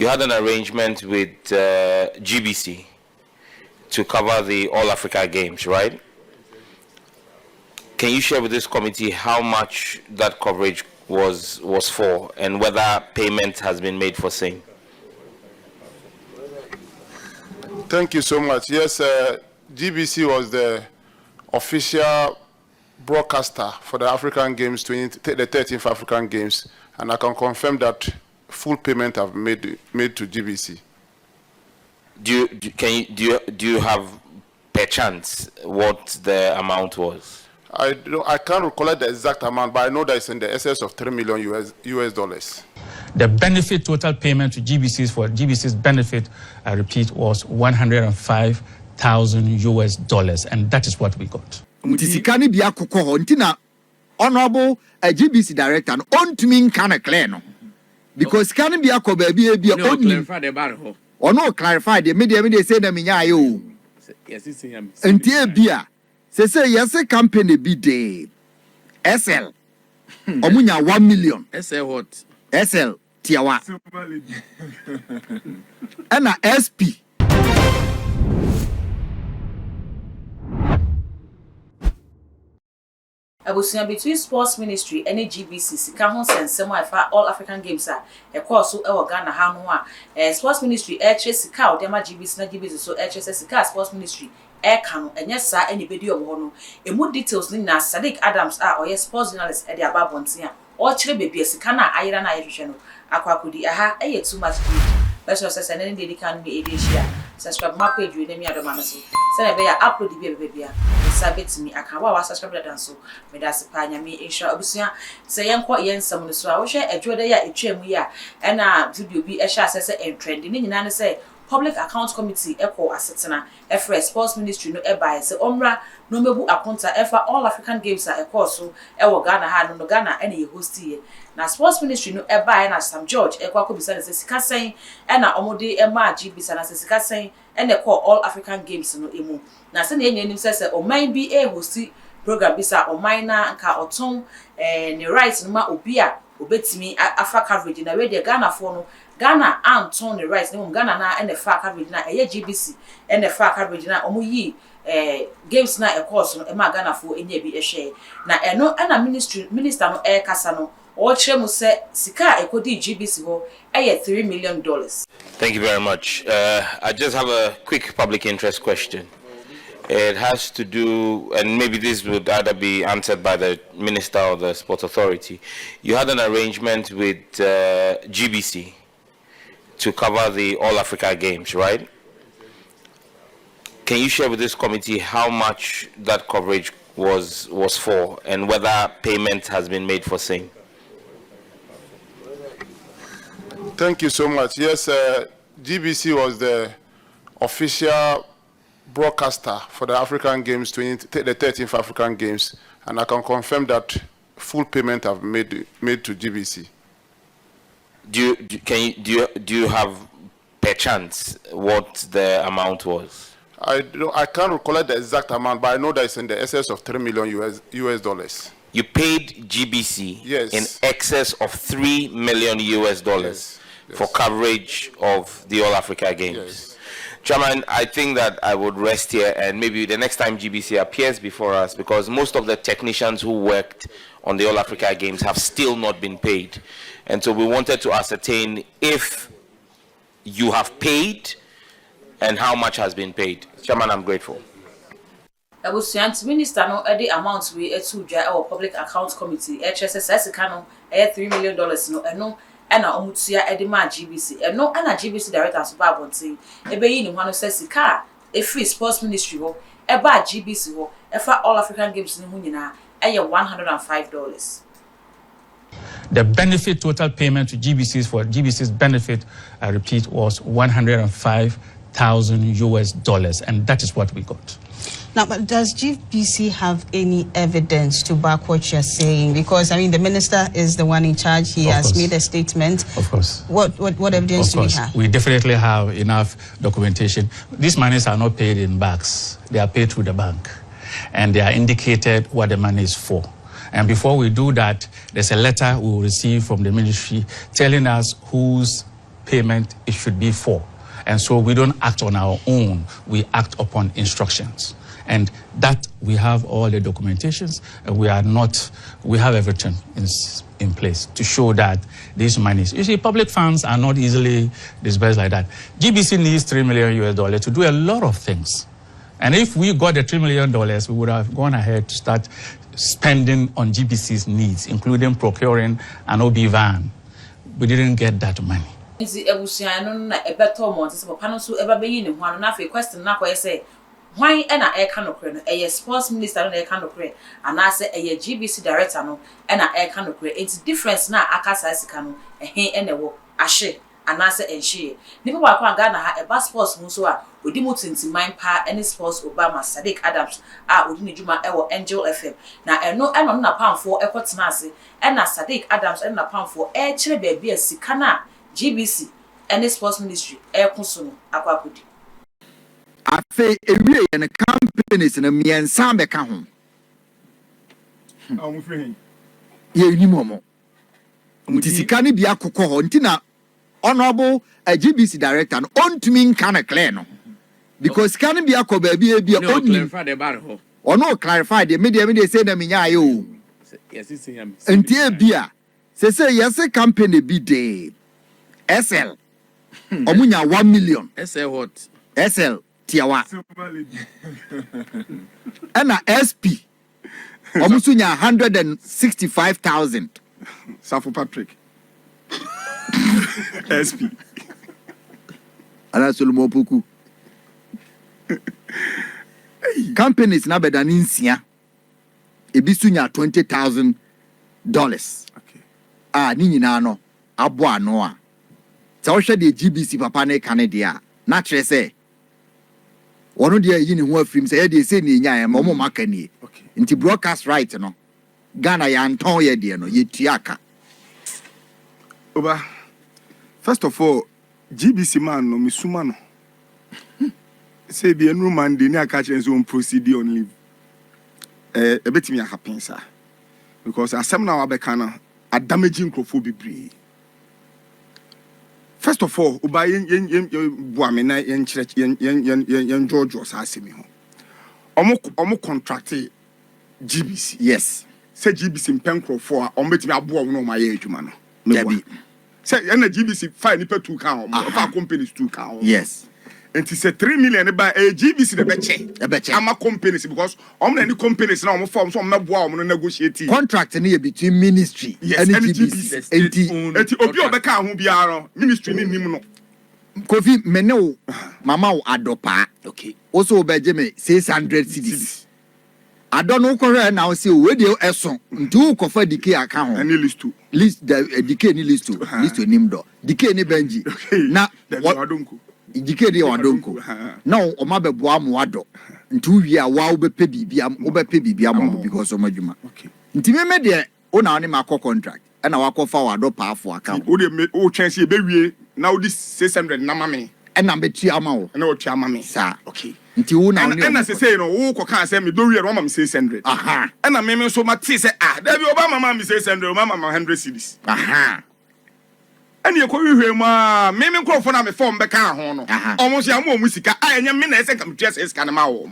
You had an arrangement with GBC to cover the All Africa Games, right? Can you share with this committee how much that coverage was for and whether payment has been made for same? Thank you so much. Yes, GBC was the official broadcaster for the African Games, the 13th African Games, and I can confirm that full payment have made to GBC. Do you have per chance what the amount was? I can't recall the exact amount, but I know that it's in the excess of $3 million US dollars. The benefit total payment to GBC's for GBC's benefit, I repeat, was $105,000 US dollars, and that is what we got. Honorable GBC director on to mean can a clear because can be a baby or no clarify the media say them in you. Yes, and dear beer say yes, a company be day SL Omunya 1 million SL what SL Tiawa and a SP. Abusia between Sports Ministry and GBC sika ho sensem afa All African Games a course so e Ghana ha no a Sports Ministry sika o dem GBC na GBC so sika Sports Ministry ka no enye sa eni bedi obo no emu details ni na Sadiq Adams a oye sports journalist e de ababonten a o kire bebi sika na ayira na ayehwehwe no akwakodi aha eye too much let's just say any dey can be edishia subscribe my page we name Addo so say be ya upload the baby a sabet me aka wa subscribe that so me da sepa nya me insha obusua say yenko yensam no so a wo hwe adwode ya etwam ya na video bi e hye asese en trend ni nyina ne say Public Account Committee echo asetena efre Sports Ministry no eba say omra no mebu akonta efa All African Games a so ewo Ghana ha no Ghana ene ye host ye na Sports Ministry no eba na Sam George ekwa ko bisa say sika sen na omode ema GBC na sika sen ene call All African Games no emu na se na enyenim say oman bi host program bisa oman na nka oton ne rights no ma obi a obetimi afa coverage na we de Ghana for no Ghana Anton the rights no Ghana na and the far coverage na GBC and the far coverage na omuyi games na e course no e ma Ghana for enye bi e share na eno na minister no e kasa no o kire mu se sika ekodi GBC ho $3 million. Thank you very much. I just have a quick public interest question. It has to do, and maybe this would either be answered by the Minister or the Sports Authority. You had an arrangement with GBC to cover the All Africa Games, right? Can you share with this committee how much that coverage was for and whether payment has been made for same? Thank you so much. Yes, GBC was the official broadcaster for the African Games, the 13th African Games, and I can confirm that full payment have made to GBC. Do you have per chance what the amount was? I can't recall the exact amount, but I know that it's in the excess of $3 million US dollars. You paid GBC in excess of $3 million US dollars for coverage of the All Africa Games. Yes. Chairman, I think that I would rest here and maybe the next time GBC appears before us, because most of the technicians who worked on the All Africa Games have still not been paid. And so we wanted to ascertain if you have paid and how much has been paid. Chairman, I'm grateful. Abusiant Minister no the amount we our Public Account Committee HSS no $3 million no eno na omutua edema GBC eno na GBC director so ba bontin ebeyi ni hwano say sika free Sports Ministry ho eba GBC ho efa All African Games ni hu nyina $105. The benefit total payment to GBC's for GBC's benefit, I repeat, was $105,000 US dollars, and that is what we got. Now, but does GBC have any evidence to back what you're saying? Because, I mean, the minister is the one in charge. He has made a statement. Of course. What evidence do we have? We definitely have enough documentation. These monies are not paid in bags. They are paid through the bank. And they are indicated what the money is for. And before we do that, there's a letter we will receive from the ministry telling us whose payment it should be for. And so we don't act on our own, we act upon instructions. And that we have all the documentations, and we have everything in place to show that these monies. You see, public funds are not easily disbursed like that. GBC needs $3 million to do a lot of things. And if we got the $3 million, we would have gone ahead to start spending on GBC's needs, including procuring an OB van. We didn't get that money. Why ena e ka nokre no e sports minister no e ka nokre ana se e GBC director no ena e ka nokre enti difference na akasa sika no ehe ene wo ahye ana se enhye nipa ba kwa Ghana ha e ba sports mu so a odi mo tintiman pa any sports Obama Sadiq Adams a odi ne djuma e wo Angel FM na eno na pamfo e kwotena ase ena Sadiq Adams ena pamfo e kire ba bia sika na GBC any sports ministry e kunso no akwakodi afe ewie ye ne companies na miensa beka ho free ye ni momo ntisika ne bia kokọ ho ntina honorable GBC director no ontumi nka na clear no because can bia ko ba bia clarify the bar ho ono clarify the media say na minya aye o yes is him ntie bia say yes company bi dey SL omunya 1 million SL what SL Tiawa and SP Omusunya 165,000 Safu Patrick SP Ala Solomo Puku companies na bedan insia ebisunya $20,000 okay ni nyina no abo ano a ta wo hwe de GBC papa na Canada na kire say one of the yin who film say they say ni nya ma mo maka ni nti broadcast right no Ghana ya nton ye de no ye tuaka oba first of all GBC man no misuma no say the new man dey ni aka chense on proceed on leave e betimi happen sir because asem na wa beka na damaging crofo bebre. First of all, uba yen buamena yen church yen George was asking ho. Omo contract GBC. Yes. Say GBC mpenkro for omo betimi abo no ma ye adwuma no. Mebi. Say na GBC fine nipa 2 kan omo, fa companies 2 kan omo. Yes. And he said 3 million by GBC the beche. I'm a companies because any companies now form some omo negotiate. Contract ni between ministry and GBC. Enti obi obeka ho biara ministry ni nim no. Kofi mene mama wo adopa. Okay. Also obeje me 600 cedis. Addo no korre na o se we de eso. Ntu kofa dike aka ho. Any list to. List the dike ni list to. List to nim do. Dike ni benji. Na wadonko. Dike de wadonko. Now o ma bebo amwado. Ntu wi a wa obepe bibia mo because o madwuma. Okay. Nti me de o na oni makọ contract. E na wakofa wado paafo aka. O de o chance e be wie na o di 600 na mame. E na betu ama wo. Na o tua mame. Sa. Okay. Nti wo na oni. E na say no wo ko kan say me do wie no mama 600. Aha. E na me so ma ti say da bi Obama mama 600 mama 100 cedis. Aha. Ani ekọ hwehwe mu a me nkrofo na me form be kan ho no. Omo so am omu sika enye me na ese kam tua sika na ma wo.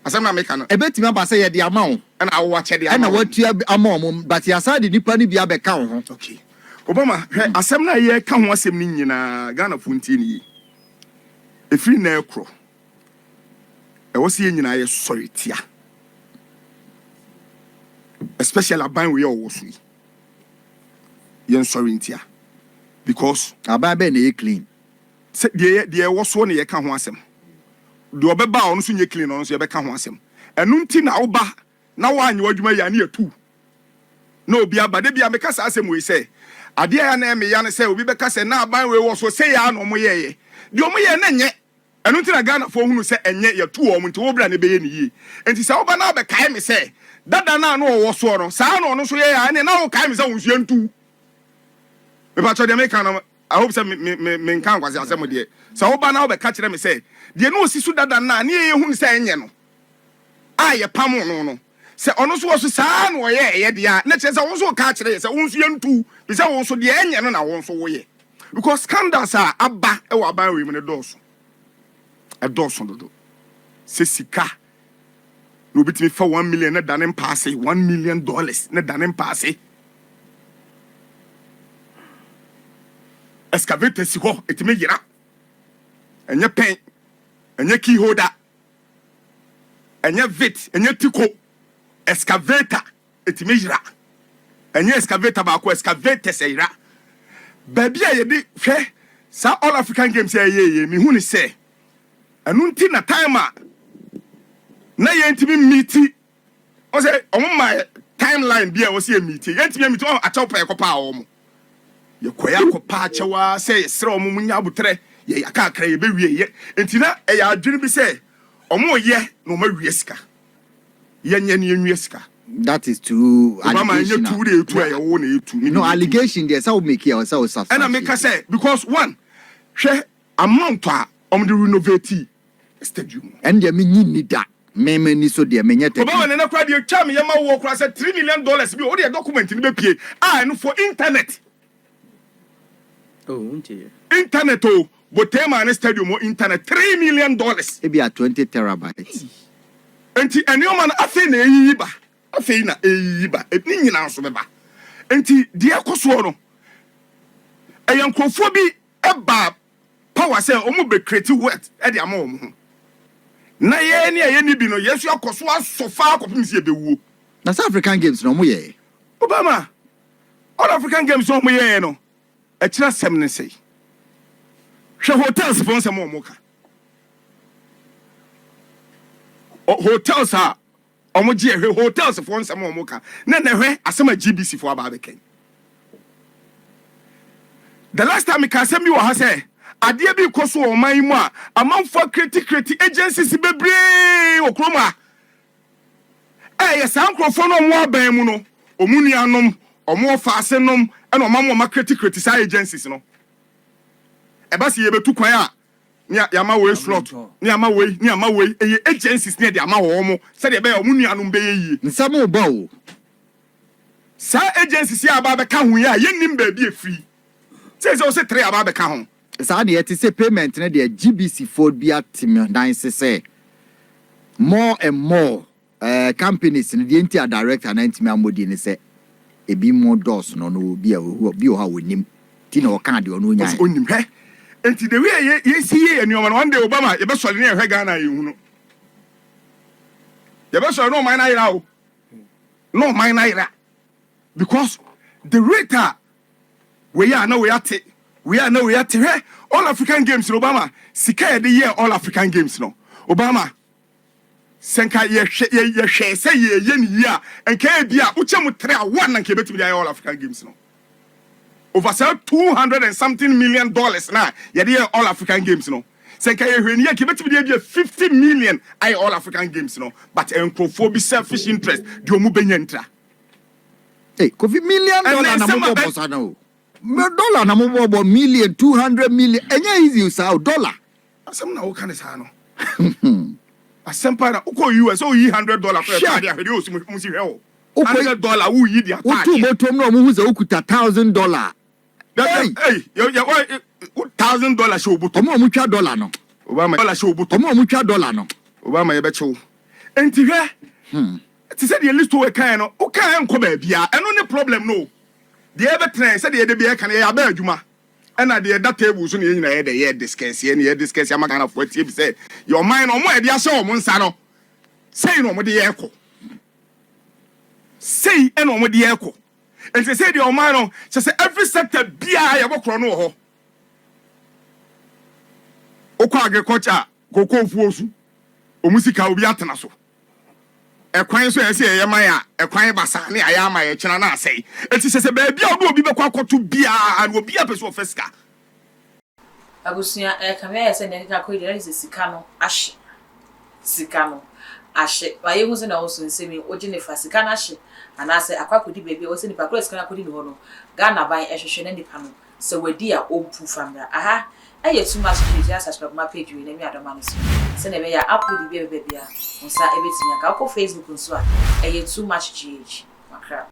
Asem na me kan. E betimi aba say ye de ama wo. Na awo ache de ama. Na watua ama wo but ya sa de nipa ni bia be kan ho. Okay. Obama asem na ye ka ho asem ni nyina Ghana funti ni. Efiri na ekro. E wo se ye nyina ye sorry tia. Especially aban we wo so yi. Ye sorry tia. Because ababe na ye clean. Se de wo so na ye ka ho asem. De obeba ono so nye clean ono so ye be ka ho asem. Enu nti na wo ba na wo anye wadwuma ya na yatu. Na obi abade bia me kasa asem we say ade ya na me ya ne say obi be kasa na aban we wo so say ya no mo ye. De omo ye na nye. Enu nti na Ghana fo hunu say enye yatu o mo nti wo bra ne be ye ne yi. Enti sa wo ba na be kai me say dada na no wo so no sa no so ye ya ne na wo kai me say wo so ntu. Me pa cho de me kan I hope say me kan kwase asem de. Sa wo ba na wo be ka kire me say de no osisu dada na ne ye hunu say enye no. Aye pam no. Se ono so so saa no ye de ya na kire se won so ka kire se won so yentu bi se won so de enye no na won so wo ye because scandals are abba e wa ban we me dɔɔso e dɔɔso dodo se sika no bitimi fa 1 million na danem pass $1 million na danem pass excavator si ho etime yira enye pen enye key holder enye vit enye tiko excavator etime yira enye excavator ba ko excavator se yira baby a yedi hwe sa all African games ye mi hu ni se anu nti na time a na ye ntimi meeti o se omo my timeline bia wo se ye meeti ye ntimi meeti o achaw pa ekopa a omo ye koya kopa achawa se ye sere omo munya abutre ye akakra ye be wie ye enti na e ya adwene bi se omo ye na o ma wie sika ye nya ne wie sika. That is true. Allegation. No allegation there. So make it. So and I make say because one, share amount the renovate stadium. And the need that. Me so there. Me nyete. Obama na kwa the charm yama wo kwa say $3 million bi o the document ni be pay. No for internet. Oh, unti. Internet oh, but tema stadium o internet $3 million. Maybe at 20 terabytes. Enti anyoma na afi na eyi ba. Afei na eyiba ni nyina so beba enti de akoso no eyankrofo bi eba power say omo be create wet e de ama omo na ye ni bi no yesu akoso asofa akopim se ebewuo na South African games no mo ye Obama all African games no mo ye no e kira sem ne sei hwe hotels sponsor mo mo ka hotels are omoji ehwe hotels for nsam omoka na hwe asema GBC for ababeken. The last time ka asem bi wo ha say ade bi koso o man mu a amanfo create agencies bebre okroma yes ankrofo no mo aban mu no omunuanom omo faase nom na omammo ma create sa agencies no eba se ye betu kwan a ni ama we slot ni ama we agencies ni de ama wo mo se de be o munuanum be yi nsam ba o sa agencies ya ba be ka hu ya yenim ba bi efri se o se 3 aba be ka hu sa de yet say payment na de GBC for bi atim dan say more and more companies ni de ntia director na ntimi amodi ni say ebi mo dos no bi o ha wonim ti na o kan de ono nya onim he enti the way ye see ye anyoma one day Obama ye be sori na ehwe Ghana ye hu no ye be sori no man na ira o no man na ira because the rate we are now we are he all African games no Obama sika ye the year all African games no Obama senka ye hwe say ye ni ya enka bia uchem 3 a 1 na nke betimi the all African games no over $200 and something million na ye all African games no senka ye hwe ni ye betimi dey $50 million all African games no but enkrofo bi selfish interest di omu benya ntra $1 million na mo bossa na o dollar na mo bo million 200 million enya easy sa dollar asem na wo kan sa no asem pa na uko US o yi $100 for card ahwe o si hwe o $100 wo yi dia tax o botom no mo hu se okuta $1,000 hey $1,000 show buto mo twa dollar no Obama dollar show buto mo twa dollar no Obama ye be chew enti hwe ti say the list we kan no o kan enko ba bia eno ne problem no the ebe train say the de bia kan ya ba adwuma ena the data table so ne nyina ye de ye discuss ye ne ye discuss ya magana for tie bi say your mind no mo e de ahye o mo nsa no say no mo de ye ko say eno mo de ye ko and say the mind no say every sector bia ya bokro no ho okwa agriculture koko fuosu omusika obi atena so ekwan so yesi eyema ya ekwan basa ne ayama ye kina na asai enti sese ba bia obi be kwa akoto bia and obi apeso ofeska abusuya kamya yese ne ka ko ide sika no ahye ba ye hu se na wo so nsemi oji ne fasika na ahye anase akwakodi bebe wo se ni pakro sika na kodi ni ho no Ghana ban ehwehwe ne nipa no se wadi a ompu famra aha eye too much to subscribe my page we na mi adoma no se na be ya upload bebe bia onsa ebetimi aka ko Facebook nso a eye too much gh makra